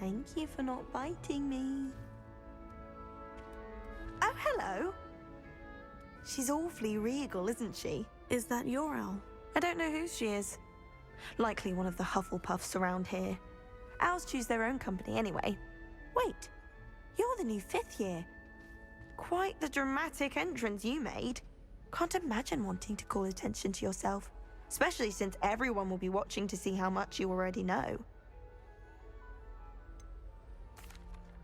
Thank you for not biting me. Oh, hello. She's awfully regal, isn't she? Is that your owl? I don't know who she is. Likely one of the Hufflepuffs around here. Owls choose their own company anyway. Wait, you're the new 5th year. Quite the dramatic entrance you made. Can't imagine wanting to call attention to yourself, especially since everyone will be watching to see how much you already know.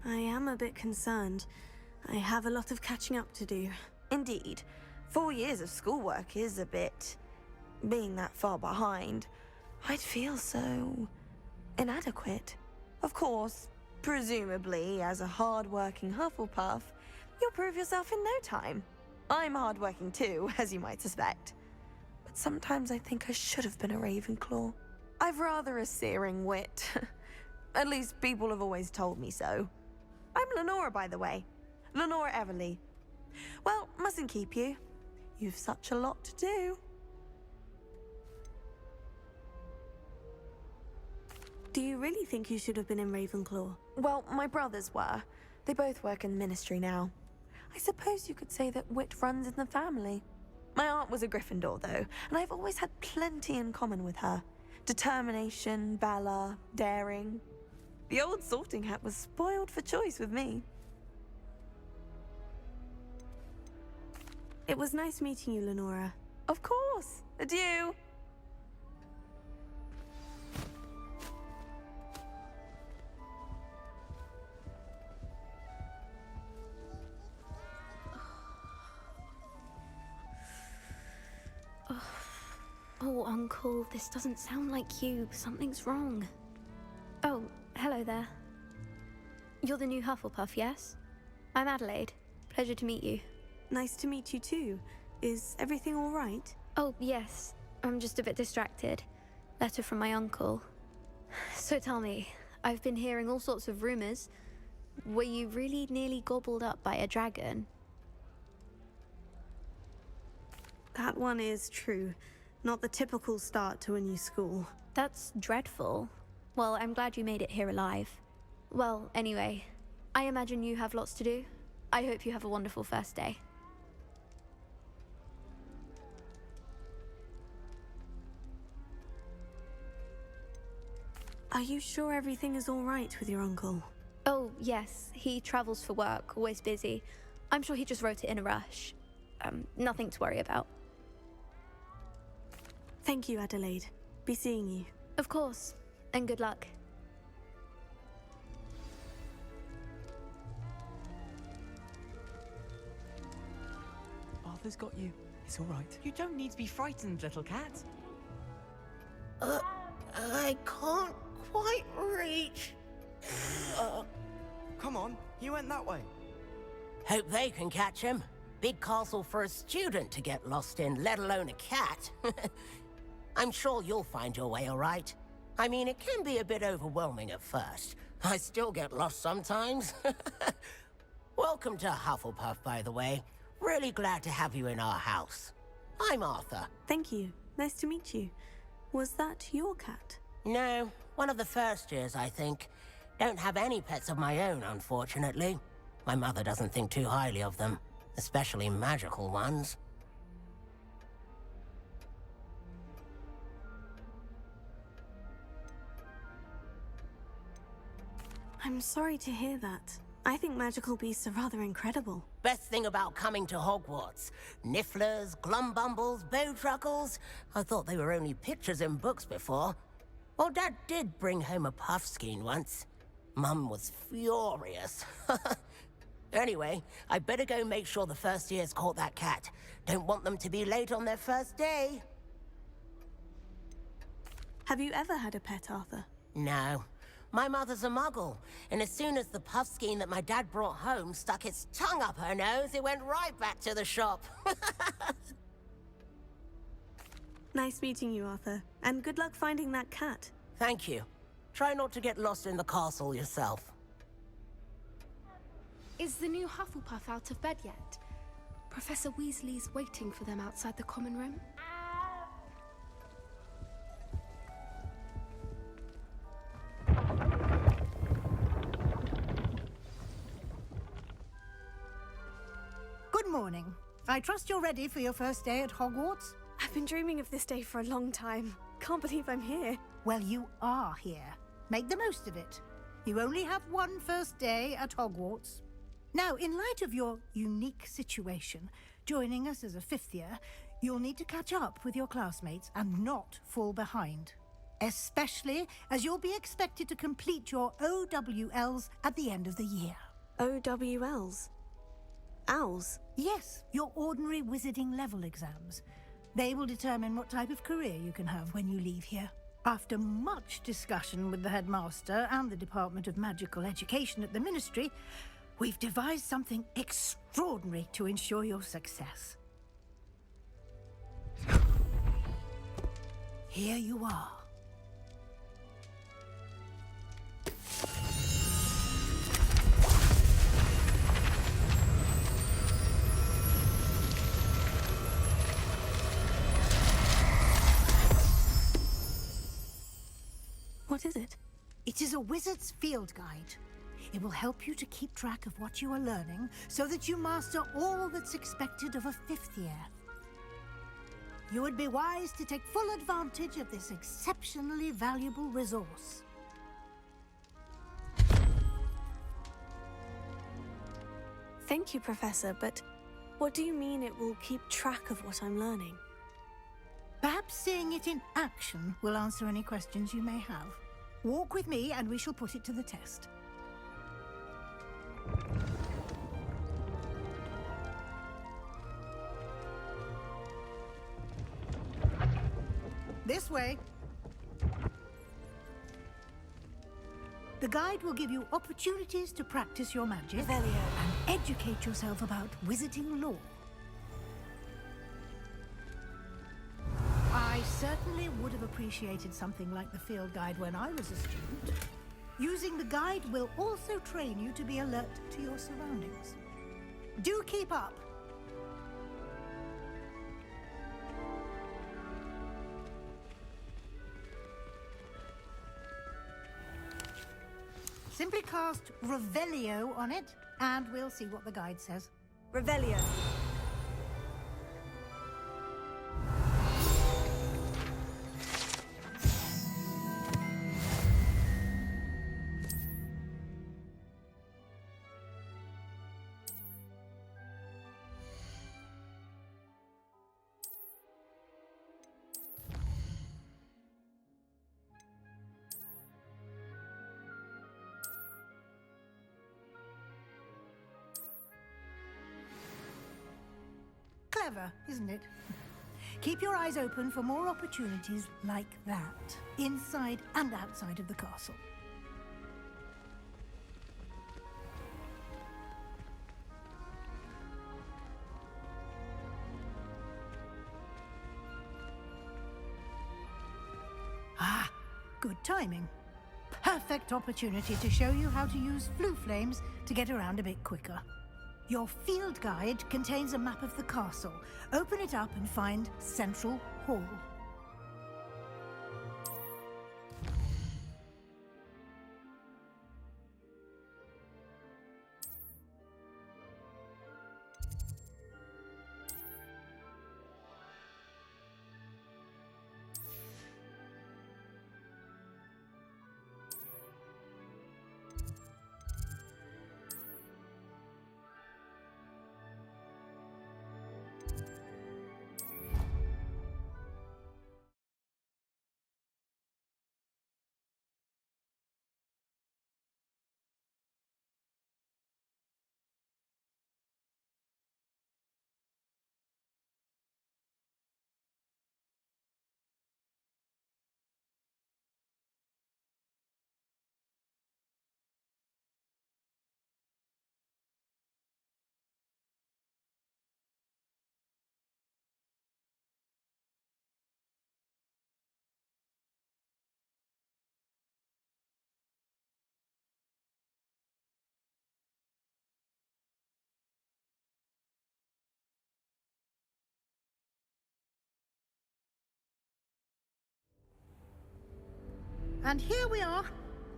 I am a bit concerned. I have a lot of catching up to do. Indeed, 4 years of schoolwork is a bit... being that far behind, I'd feel so... inadequate. Of course, presumably, as a hard-working Hufflepuff, you'll prove yourself in no time. I'm hard-working too, as you might suspect. But sometimes I think I should have been a Ravenclaw. I've rather a searing wit. At least people have always told me so. I'm Lenora, by the way. Lenora Everly. Well, mustn't keep you. You've such a lot to do. Do you really think you should have been in Ravenclaw? Well, my brothers were. They both work in the ministry now. I suppose you could say that wit runs in the family. My aunt was a Gryffindor, though, and I've always had plenty in common with her. Determination, valor, daring. The old sorting hat was spoiled for choice with me. It was nice meeting you, Lenora. Of course. Adieu. Oh, Uncle, this doesn't sound like you. Something's wrong. Oh, hello there. You're the new Hufflepuff, yes? I'm Adelaide. Pleasure to meet you. Nice to meet you too. Is everything all right? Oh, yes. I'm just a bit distracted. Letter from my uncle. So tell me, I've been hearing all sorts of rumors. Were you really nearly gobbled up by a dragon? That one is true. Not the typical start to a new school. That's dreadful. Well, I'm glad you made it here alive. Well, anyway, I imagine you have lots to do. I hope you have a wonderful first day. Are you sure everything is all right with your uncle? Oh, yes. He travels for work, always busy. I'm sure he just wrote it in a rush. Nothing to worry about. Thank you, Adelaide. Be seeing you. Of course. And good luck. Arthur's got you. It's all right. You don't need to be frightened, little cat. I can't quite reach. Come on, he went that way. Hope they can catch him. Big castle for a student to get lost in, let alone a cat. I'm sure you'll find your way all right. I mean, it can be a bit overwhelming at first. I still get lost sometimes. Welcome to Hufflepuff, by the way. Really glad to have you in our house. I'm Arthur. Thank you. Nice to meet you. Was that your cat? No, one of the first years, I think. Don't have any pets of my own, unfortunately. My mother doesn't think too highly of them, especially magical ones. I'm sorry to hear that. I think magical beasts are rather incredible. Best thing about coming to Hogwarts. Nifflers, glumbumbles, bowtruckles. I thought they were only pictures in books before. Well, Dad did bring home a puffskein once. Mum was furious. Anyway, I better go make sure the first years caught that cat. Don't want them to be late on their first day. Have you ever had a pet, Arthur? No. My mother's a muggle, and as soon as the puffskein that my dad brought home stuck its tongue up her nose, it went right back to the shop. Nice meeting you, Arthur. And good luck finding that cat. Thank you. Try not to get lost in the castle yourself. Is the new Hufflepuff out of bed yet? Professor Weasley's waiting for them outside the common room. I trust you're ready for your first day at Hogwarts? I've been dreaming of this day for a long time. Can't believe I'm here. Well, you are here. Make the most of it. You only have one first day at Hogwarts. Now, in light of your unique situation, joining us as a fifth year, you'll need to catch up with your classmates and not fall behind. Especially as you'll be expected to complete your OWLs at the end of the year. OWLs? Owls? Yes, your ordinary wizarding level exams. They will determine what type of career you can have when you leave here. After much discussion with the headmaster and the Department of Magical Education at the Ministry, we've devised something extraordinary to ensure your success. Here you are. What is it? It is a wizard's field guide. It will help you to keep track of what you are learning so that you master all that's expected of a fifth year. You would be wise to take full advantage of this exceptionally valuable resource. Thank you, Professor, but what do you mean it will keep track of what I'm learning? Perhaps seeing it in action will answer any questions you may have. Walk with me and we shall put it to the test. This way. The guide will give you opportunities to practice your magic Revelio. and educate yourself about wizarding lore. I certainly would have appreciated something like the field guide when I was a student. Using the guide will also train you to be alert to your surroundings. Do keep up! Simply cast Revelio on it, and we'll see what the guide says. Revelio. Clever, isn't it? Keep your eyes open for more opportunities like that, inside and outside of the castle. Ah, good timing. Perfect opportunity to show you how to use flue flames to get around a bit quicker. Your field guide contains a map of the castle. Open it up and find Central Hall. And here we are.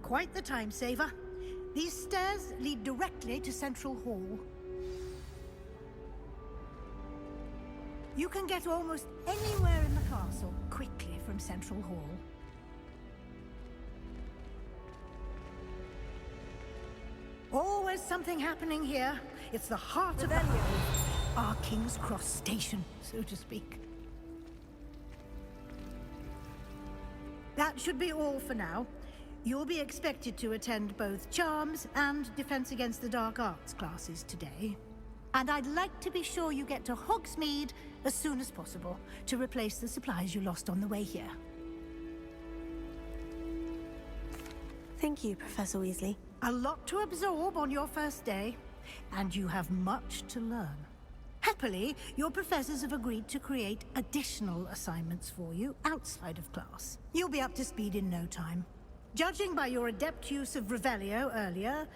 Quite the time saver. These stairs lead directly to Central Hall. You can get almost anywhere in the castle quickly from Central Hall. Always something happening here. It's the heart of our King's Cross station, so to speak. That should be all for now. You'll be expected to attend both Charms and Defense Against the Dark Arts classes today. And I'd like to be sure you get to Hogsmeade as soon as possible to replace the supplies you lost on the way here. Thank you, Professor Weasley. A lot to absorb on your first day, and you have much to learn. Happily, your professors have agreed to create additional assignments for you outside of class. You'll be up to speed in no time. Judging by your adept use of Revelio earlier,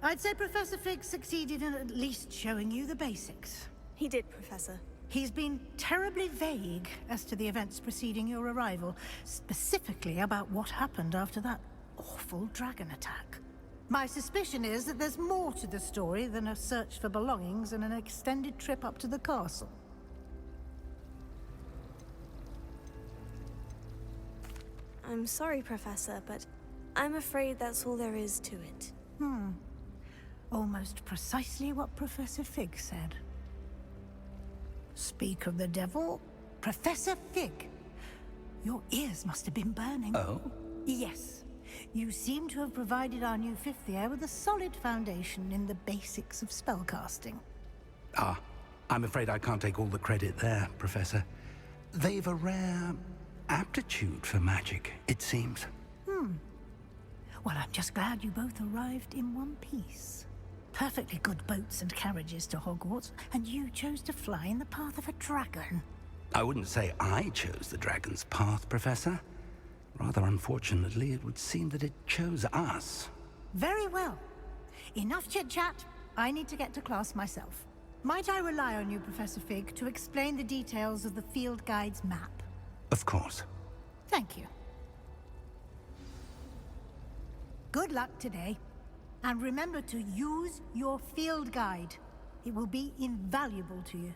I'd say Professor Fig succeeded in at least showing you the basics. He did, Professor. He's been terribly vague as to the events preceding your arrival, specifically about what happened after that awful dragon attack. My suspicion is that there's more to the story than a search for belongings and an extended trip up to the castle. I'm sorry, Professor, but I'm afraid that's all there is to it. Almost precisely what Professor Fig said. Speak of the devil, Professor Fig. Your ears must have been burning. Oh? Yes. You seem to have provided our new fifth year with a solid foundation in the basics of spellcasting. Ah, I'm afraid I can't take all the credit there, Professor. They've a rare aptitude for magic, it seems. Well, I'm just glad you both arrived in one piece. Perfectly good boats and carriages to Hogwarts, and you chose to fly in the path of a dragon. I wouldn't say I chose the dragon's path, Professor. Rather unfortunately, it would seem that it chose us. Very well. Enough chit-chat. I need to get to class myself. Might I rely on you, Professor Fig, to explain the details of the field guide's map? Of course. Thank you. Good luck today. And remember to use your field guide. It will be invaluable to you.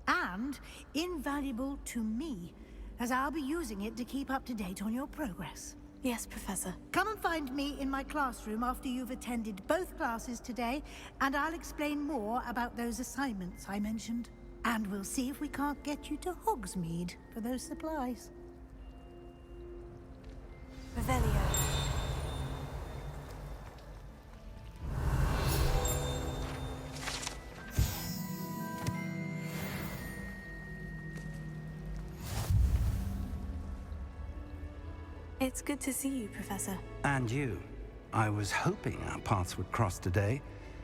And invaluable to me, as I'll be using it to keep up to date on your progress. Yes, Professor. Come and find me in my classroom after you've attended both classes today, and I'll explain more about those assignments I mentioned. And we'll see if we can't get you to Hogsmeade for those supplies. Revelio. It's good to see you, Professor. And you. I was hoping our paths would cross today,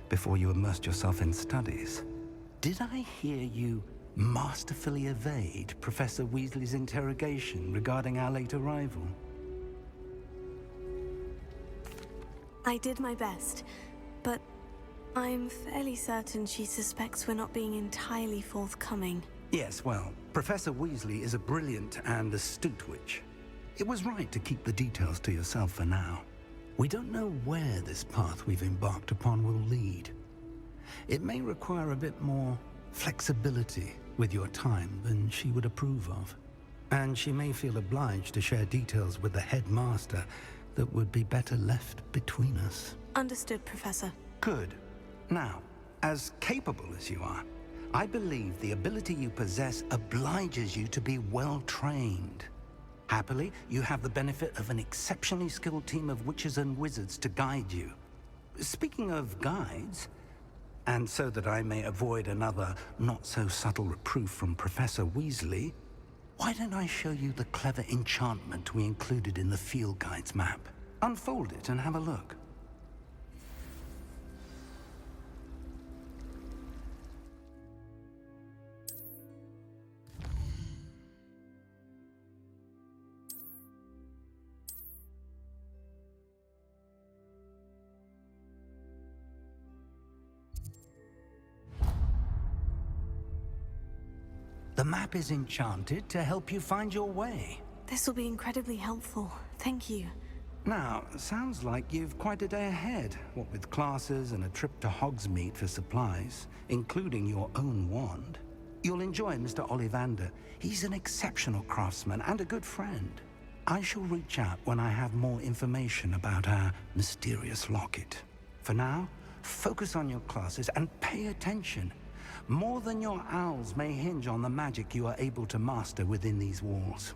before you immersed yourself in studies. Did I hear you masterfully evade Professor Weasley's interrogation regarding our late arrival? I did my best, but I'm fairly certain she suspects we're not being entirely forthcoming. Yes, well, Professor Weasley is a brilliant and astute witch. It was right to keep the details to yourself for now. We don't know where this path we've embarked upon will lead. It may require a bit more flexibility with your time than she would approve of. And she may feel obliged to share details with the headmaster that would be better left between us. Understood, Professor. Good. Now, as capable as you are, I believe the ability you possess obliges you to be well trained. Happily, you have the benefit of an exceptionally skilled team of witches and wizards to guide you. Speaking of guides, and so that I may avoid another not-so-subtle reproof from Professor Weasley, why don't I show you the clever enchantment we included in the field guide's map? Unfold it and have a look. The map is enchanted to help you find your way. This will be incredibly helpful. Thank you. Now, sounds like you've quite a day ahead, what with classes and a trip to Hogsmeade for supplies, including your own wand. You'll enjoy Mr. Ollivander. He's an exceptional craftsman and a good friend. I shall reach out when I have more information about our mysterious locket. For now, focus on your classes and pay attention. More than your owls may hinge on the magic you are able to master within these walls.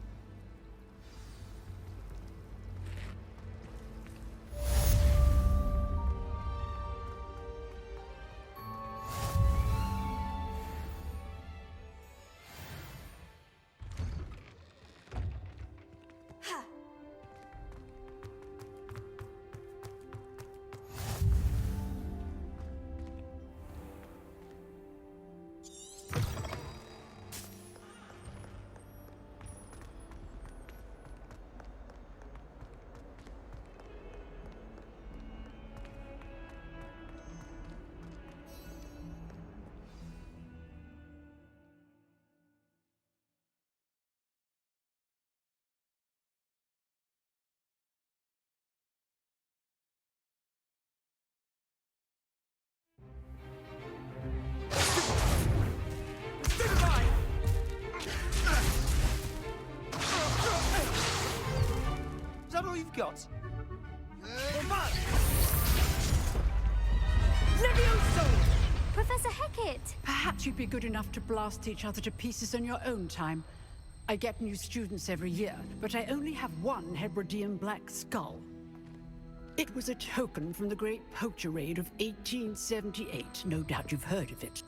Is that all you've got? Professor Hecat! Perhaps you'd be good enough to blast each other to pieces on your own time. I get new students every year, but I only have one Hebridean black skull. It was a token from the Great Poacher Raid of 1878. No doubt you've heard of it.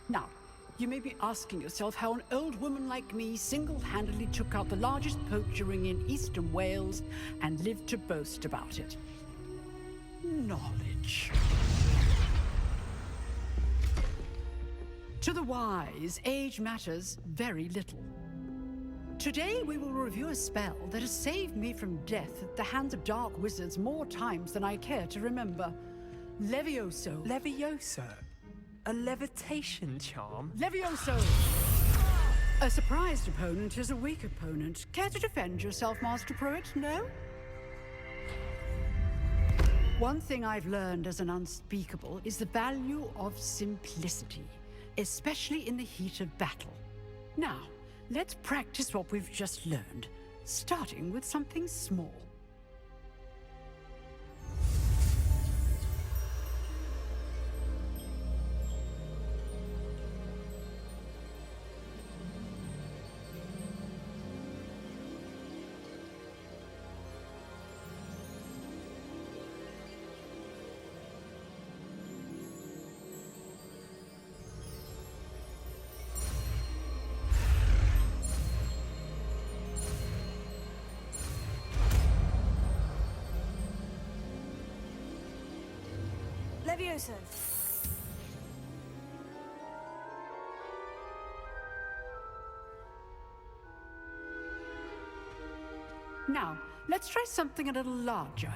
Now, you may be asking yourself how an old woman like me single-handedly took out the largest poacher ring in eastern Wales and lived to boast about it. Knowledge. To the wise, age matters very little. Today we will review a spell that has saved me from death at the hands of dark wizards more times than I care to remember. Levioso. Levioso? A levitation charm? Levioso! A surprised opponent is a weak opponent. Care to defend yourself, Master Pruitt? No? One thing I've learned as an unspeakable is the value of simplicity, especially in the heat of battle. Now, let's practice what we've just learned, starting with something small. Levioso. Now, let's try something a little larger.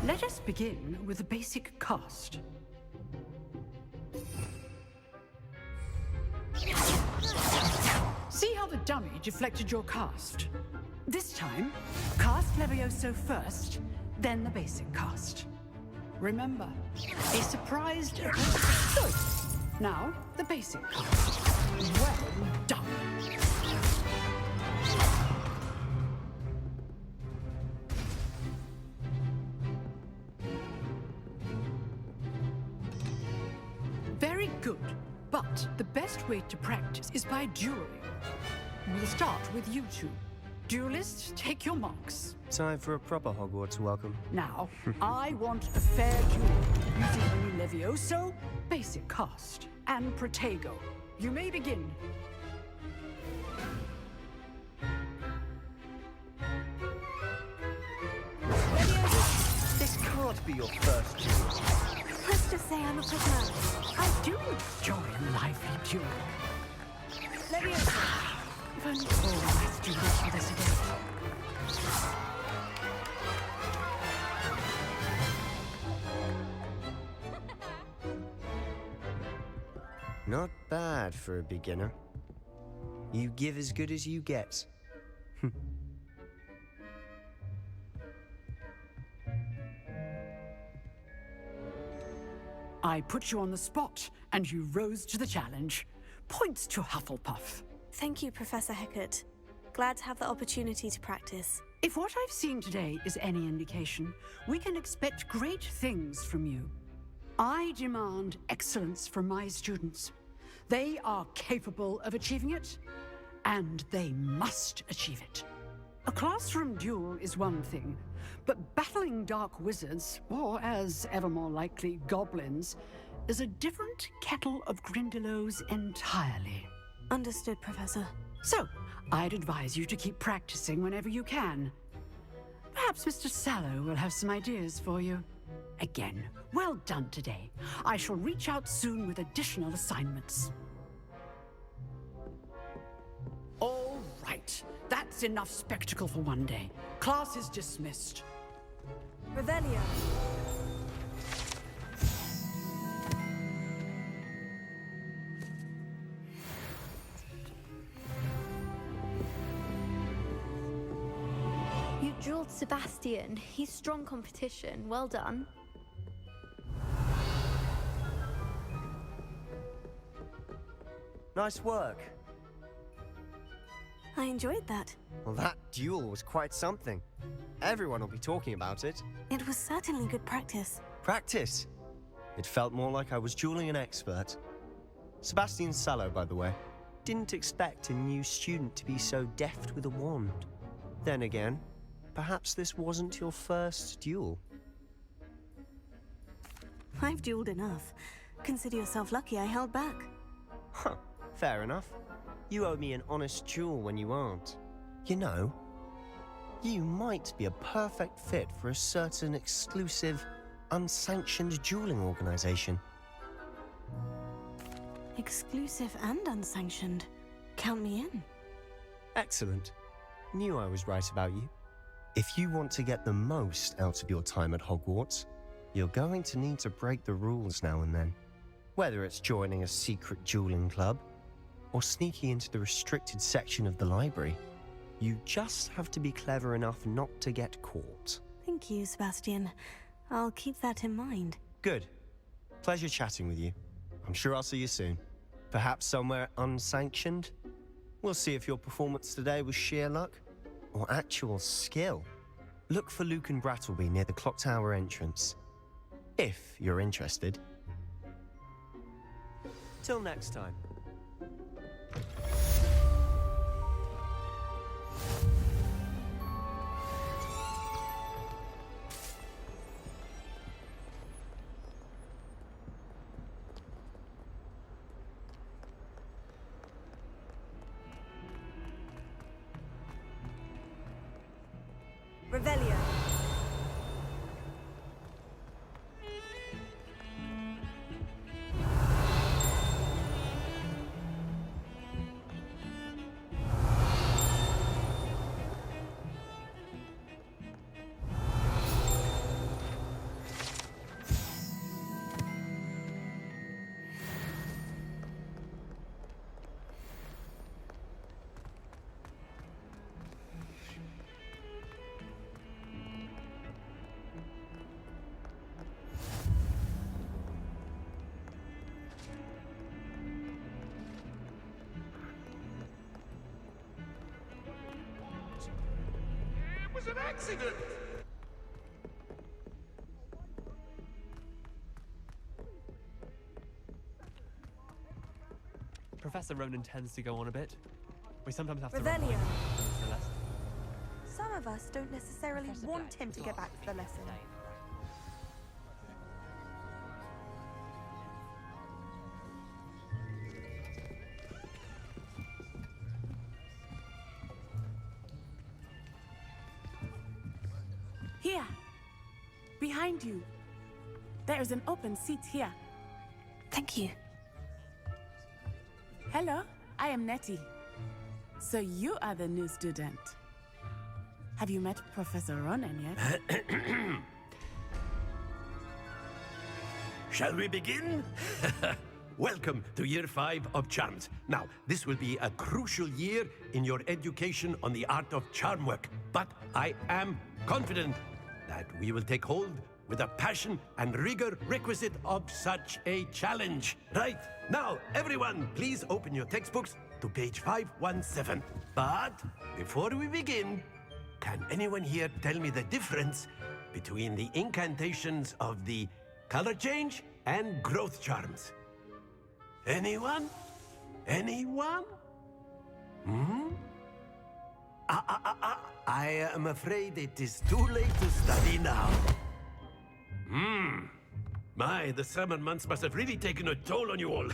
Let us begin with a basic cast. See how the dummy deflected your cast? This time, cast Levioso first, then the basic cast. Remember, a surprised choice. Now, the basic cast. Well done. Very good, but the best way to practice is by dueling. We'll start with you two. Duelists, take your marks. Time for a proper Hogwarts welcome. Now, I want a fair duel using only Levioso, basic cast, and Protego. You may begin. This can't be your first duel. Let's just say I'm a prisoner. I do enjoy a lively duel. Levioso. If only all my students were this again. Not bad for a beginner. You give as good as you get. I put you on the spot, and you rose to the challenge. Points to Hufflepuff. Thank you, Professor Hecat. Glad to have the opportunity to practice. If what I've seen today is any indication, we can expect great things from you. I demand excellence from my students. They are capable of achieving it, and they must achieve it. A classroom duel is one thing, but battling dark wizards, or as ever more likely, goblins, is a different kettle of Grindylows entirely. Understood, Professor. So, I'd advise you to keep practicing whenever you can. Perhaps Mr. Sallow will have some ideas for you. Again, well done today. I shall reach out soon with additional assignments. All right, that's enough spectacle for one day. Class is dismissed. Revelio. You drilled Sebastian. He's strong competition. Well done. Nice work. I enjoyed that. Well, that duel was quite something. Everyone will be talking about it. It was certainly good practice. Practice? It felt more like I was dueling an expert. Sebastian Sallow, by the way. Didn't expect a new student to be so deft with a wand. Then again, perhaps this wasn't your first duel. I've dueled enough. Consider yourself lucky I held back. Huh, fair enough. You owe me an honest duel when you aren't. You know, you might be a perfect fit for a certain exclusive, unsanctioned dueling organization. Exclusive and unsanctioned. Count me in. Excellent. Knew I was right about you. If you want to get the most out of your time at Hogwarts, you're going to need to break the rules now and then. Whether it's joining a secret dueling club, or sneaking into the restricted section of the library, you just have to be clever enough not to get caught. Thank you, Sebastian. I'll keep that in mind. Good. Pleasure chatting with you. I'm sure I'll see you soon. Perhaps somewhere unsanctioned? We'll see if your performance today was sheer luck or actual skill. Look for Luke and Brattleby near the clock tower entrance, if you're interested. Till next time. Revelio. It was an accident! Professor Ronan tends to go on a bit. We sometimes have to... Revelio. Some of us don't necessarily want him to get back to the lesson. Here, behind you. There is an open seat here. Thank you. Hello, I am Nettie. So you are the new student. Have you met Professor Ronan yet? Shall we begin? welcome to Year 5 of Charms. Now, this will be a crucial year in your education on the art of charm work, but I am confident that we will take hold with the passion and rigor requisite of such a challenge. Right, now, everyone, please open your textbooks to page 517. But before we begin, can anyone here tell me the difference between the incantations of the color change and growth charms? Anyone? Anyone? I am afraid it is too late to study now. My, the summer months must have really taken a toll on you all.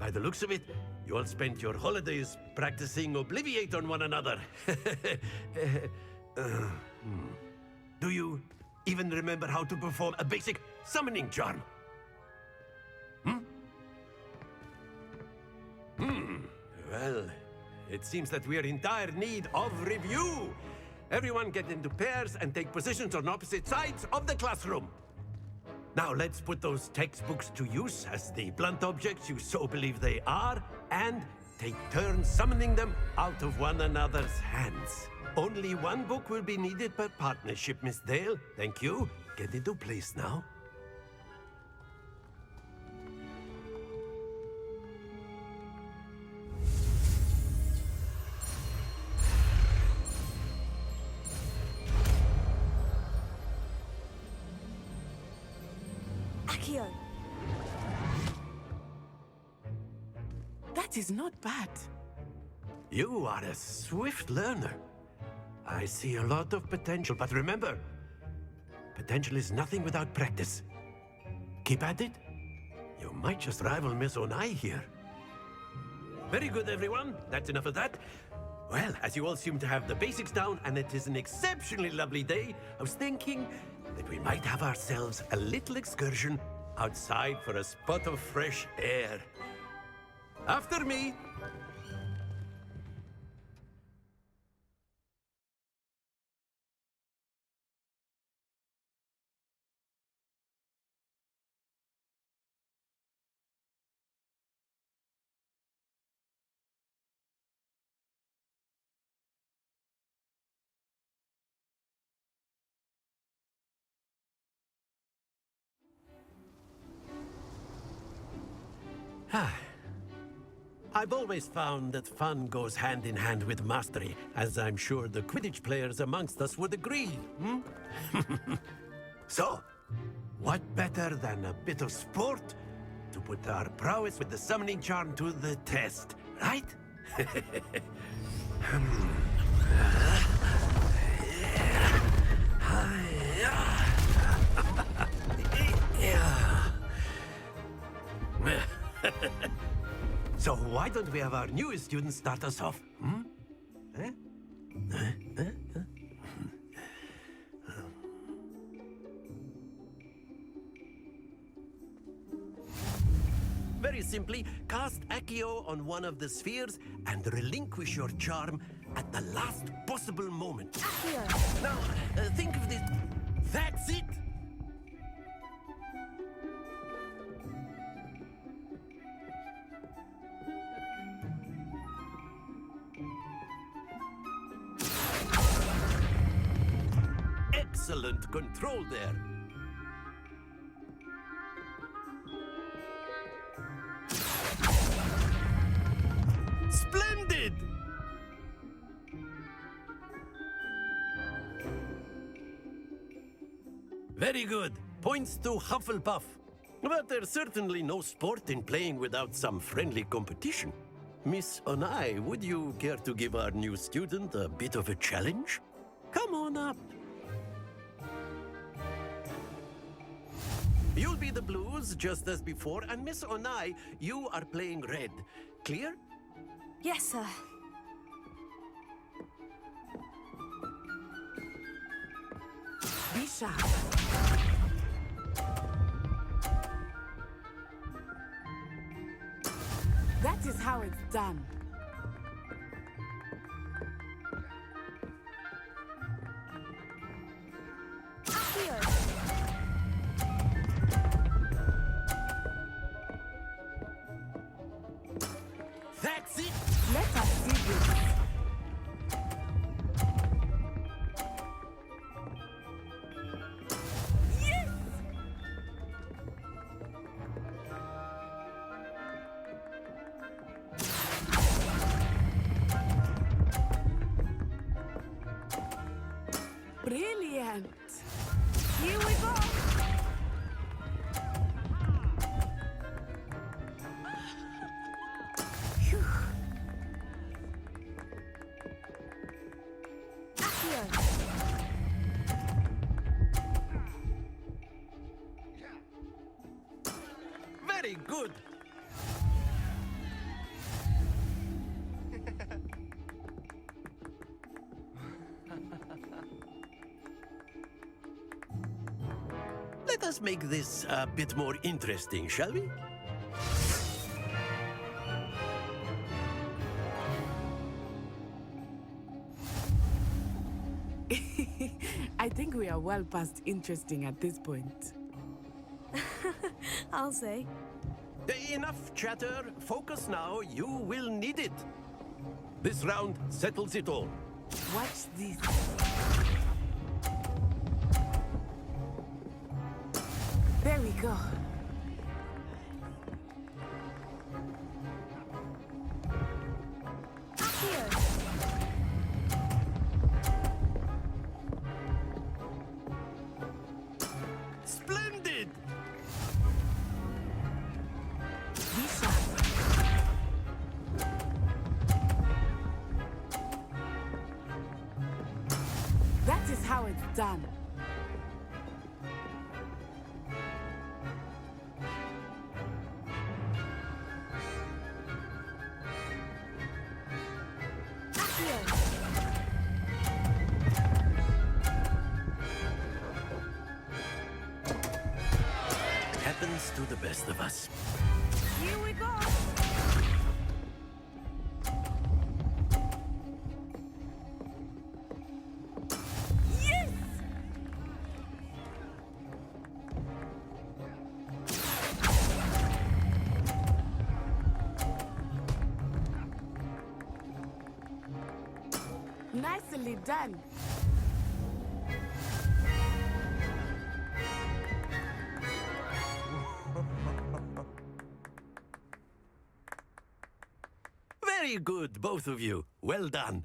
By the looks of it, you all spent your holidays practicing Obliviate on one another. Do you even remember how to perform a basic summoning charm? Well, it seems that we are in dire need of review. Everyone get into pairs and take positions on opposite sides of the classroom. Now let's put those textbooks to use as the blunt objects you so believe they are, and take turns summoning them out of one another's hands. Only one book will be needed per partnership, Miss Dale. Thank you. Get into place now. Accio! That is not bad. You are a swift learner. I see a lot of potential, but remember, potential is nothing without practice. Keep at it. You might just rival Miss Onai here. Very good, everyone. That's enough of that. Well, as you all seem to have the basics down, and it is an exceptionally lovely day, I was thinking that we might have ourselves a little excursion outside for a spot of fresh air. After me. I've always found that fun goes hand in hand with mastery, as I'm sure the Quidditch players amongst us would agree. So, what better than a bit of sport to put our prowess with the summoning charm to the test, right? So why don't we have our newest student start us off? Very simply, cast Accio on one of the spheres and relinquish your charm at the last possible moment. Accio! Now, think of this. That's it! Excellent control there. Splendid! Very good. Points to Hufflepuff. But there's certainly no sport in playing without some friendly competition. Miss Onai, would you care to give our new student a bit of a challenge? Come on up. You'll be the blues, just as before, and Miss Onai, you are playing red. Clear? Yes, sir. Be sharp. That is how it's done. Here we go! Phew. Accio. Very good. Let us make this a bit more interesting, shall we? I think we are well past interesting at this point. I'll say. Enough chatter. Focus now. You will need it. This round settles it all. Watch this. There we go. Splendid! That is how it's done. Happens to the best of us. Here we go! Yes! Nicely done. Very good, both of you. Well done.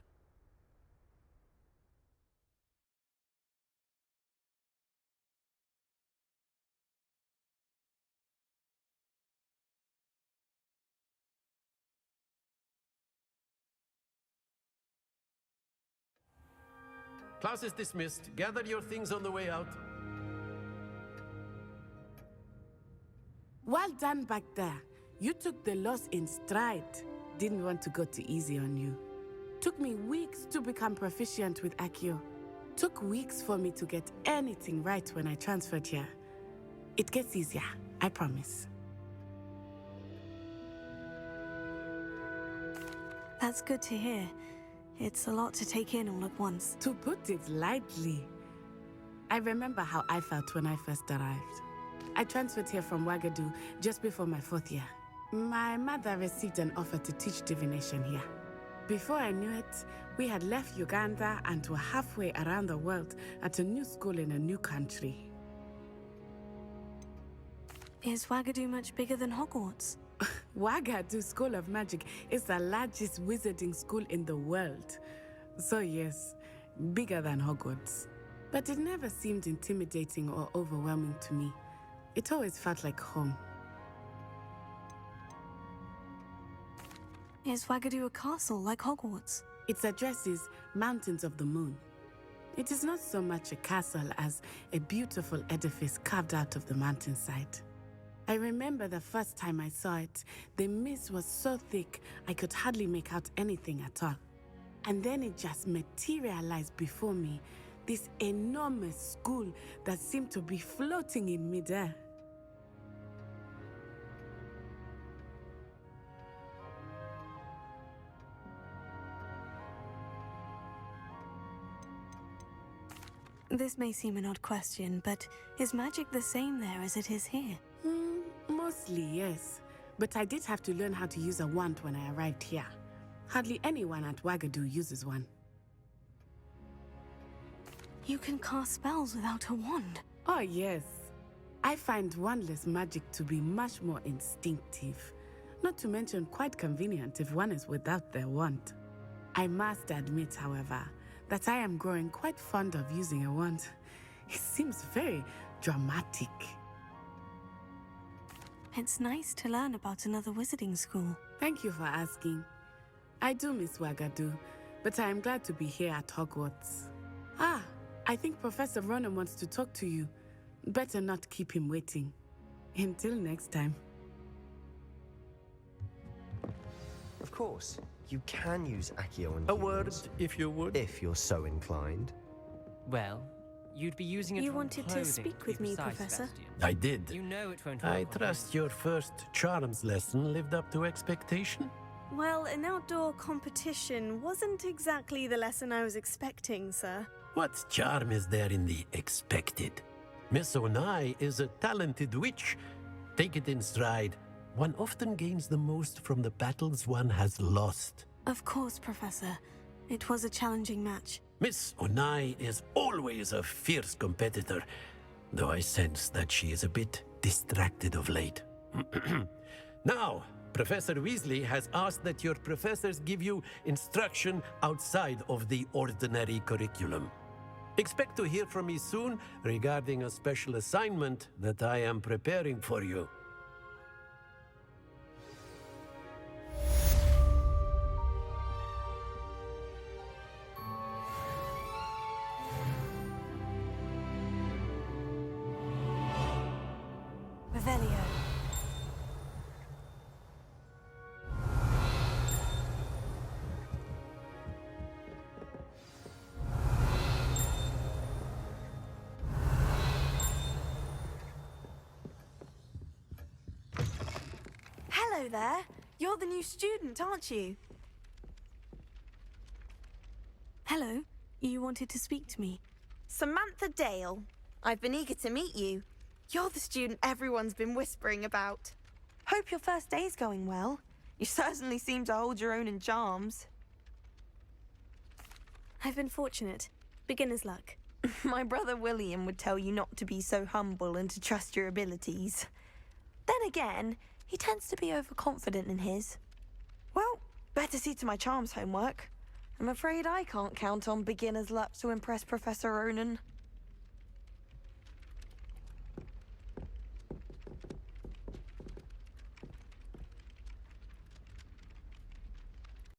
Class is dismissed. Gather your things on the way out. Well done back there. You took the loss in stride. Didn't want to go too easy on you. Took me weeks to become proficient with Accio. Took weeks for me to get anything right when I transferred here. It gets easier, I promise. That's good to hear. It's a lot to take in all at once. To put it lightly, I remember how I felt when I first arrived. I transferred here from Wagadu just before my 4th year. My mother received an offer to teach divination here. Before I knew it, we had left Uganda and were halfway around the world at a new school in a new country. Is Wagadu much bigger than Hogwarts? Wagadu School of Magic is the largest wizarding school in the world. So yes, bigger than Hogwarts. But it never seemed intimidating or overwhelming to me. It always felt like home. Is Wagadu a castle like Hogwarts? Its address is Mountains of the Moon. It is not so much a castle as a beautiful edifice carved out of the mountainside. I remember the first time I saw it, the mist was so thick I could hardly make out anything at all. And then it just materialized before me, this enormous school that seemed to be floating in midair. This may seem an odd question, but is magic the same there as it is here? Mostly, yes. But I did have to learn how to use a wand when I arrived here. Hardly anyone at Wagadu uses one. You can cast spells without a wand? Oh, yes. I find wandless magic to be much more instinctive. Not to mention quite convenient if one is without their wand. I must admit, however, that I am growing quite fond of using a wand. He seems very dramatic. It's nice to learn about another wizarding school. Thank you for asking. I do miss Wagadu, but I am glad to be here at Hogwarts. Ah, I think Professor Ronan wants to talk to you. Better not keep him waiting. Until next time. Of course, you can use Accio on A word, humans, if you would. if you're so inclined. Well, you'd be using it You on wanted to clothing, speak to be with me, precise, Professor? Sebastian. I did. You know it won't I work on trust your first charms lesson lived up to expectation. Well, an outdoor competition wasn't exactly the lesson I was expecting, sir. What charm is there in the expected? Miss Onai is a talented witch. Take it in stride. One often gains the most from the battles one has lost. Of course, Professor. It was a challenging match. Miss Onai is always a fierce competitor, though I sense that she is a bit distracted of late. Now, Professor Weasley has asked that your professors give you instruction outside of the ordinary curriculum. Expect to hear from me soon regarding a special assignment that I am preparing for you. Revelio. Hello there. You're the new student, aren't you? Hello. You wanted to speak to me. Samantha Dale. I've been eager to meet you. You're the student everyone's been whispering about. Hope your first day's going well. You certainly seem to hold your own in charms. I've been fortunate. Beginner's luck. My brother William would tell you not to be so humble and to trust your abilities. Then again, he tends to be overconfident in his. Well, better see to my charms homework. I'm afraid I can't count on beginner's luck to impress Professor Ronan.